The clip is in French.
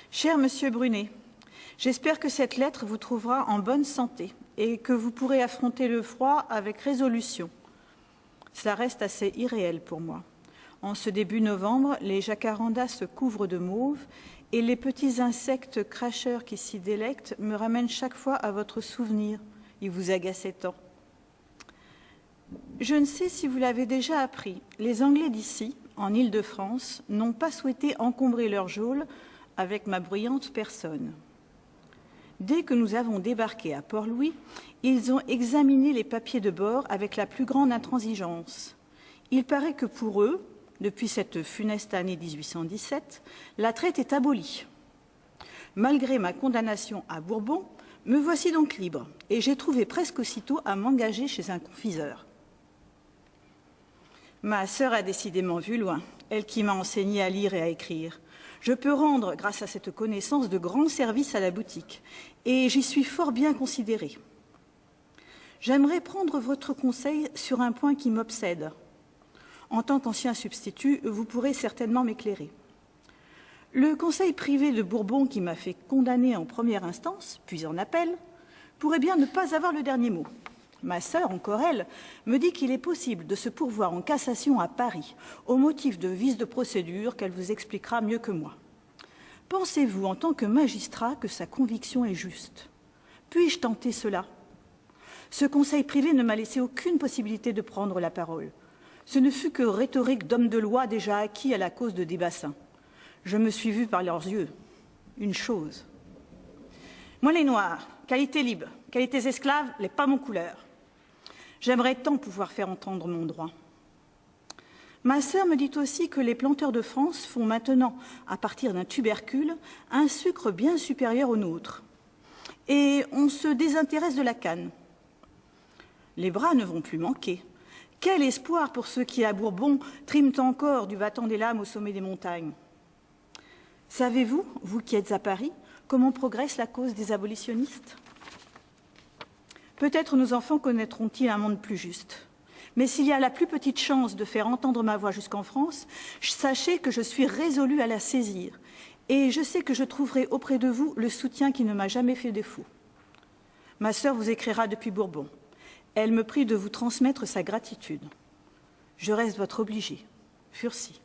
Cher Monsieur Brunet, j'espère que cette lettre vous trouvera en bonne santé et que vous pourrez affronter le froid avec résolution. Cela reste assez irréel pour moi. En ce début novembre, les jacarandas se couvrent de mauve et les petits insectes cracheurs qui s'y délectent me ramènent chaque fois à votre souvenir. Il vous agaçait tant. Je ne sais si vous l'avez déjà appris, les Anglais d'ici, en Île-de-France, n'ont pas souhaité encombrer leur geôle avec ma bruyante personne. Dès que nous avons débarqué à Port-Louis, ils ont examiné les papiers de bord avec la plus grande intransigeance. Il paraît que pour eux, depuis cette funeste année 1817, la traite est abolie. Malgré ma condamnation à Bourbon, me voici donc libre et j'ai trouvé presque aussitôt à m'engager chez un confiseur. Ma sœur a décidément vu loin, elle qui m'a enseigné à lire et à écrire. Je peux rendre, grâce à cette connaissance, de grands services à la boutique et j'y suis fort bien considérée. J'aimerais prendre votre conseil sur un point qui m'obsède. En tant qu'ancien substitut, vous pourrez certainement m'éclairer. Le conseil privé de Bourbon qui m'a fait condamner en première instance, puis en appel, pourrait bien ne pas avoir le dernier mot. Ma sœur, encore elle, me dit qu'il est possible de se pourvoir en cassation à Paris au motif de vices de procédure qu'elle vous expliquera mieux que moi. Pensez-vous, en tant que magistrat, que sa conviction est juste? Puis-je tenter cela? Ce conseil privé ne m'a laissé aucune possibilité de prendre la parole. Ce ne fut que rhétorique d'homme de loi déjà acquis à la cause de Desbassins. Je me suis vue par leurs yeux. Une chose. Moi, les Noirs, qualité libre, qualités esclaves, les pas mon couleur. J'aimerais tant pouvoir faire entendre mon droit. Ma sœur me dit aussi que les planteurs de France font maintenant, à partir d'un tubercule, un sucre bien supérieur au nôtre. Et on se désintéresse de la canne. Les bras ne vont plus manquer. Quel espoir pour ceux qui, à Bourbon, triment encore du battant des lames au sommet des montagnes. Savez-vous, vous qui êtes à Paris, comment progresse la cause des abolitionnistes? Peut-être nos enfants connaîtront-ils un monde plus juste. Mais s'il y a la plus petite chance de faire entendre ma voix jusqu'en France, sachez que je suis résolue à la saisir. Et je sais que je trouverai auprès de vous le soutien qui ne m'a jamais fait défaut. Ma sœur vous écrira depuis Bourbon. Elle me prie de vous transmettre sa gratitude. Je reste votre obligée. Furcy.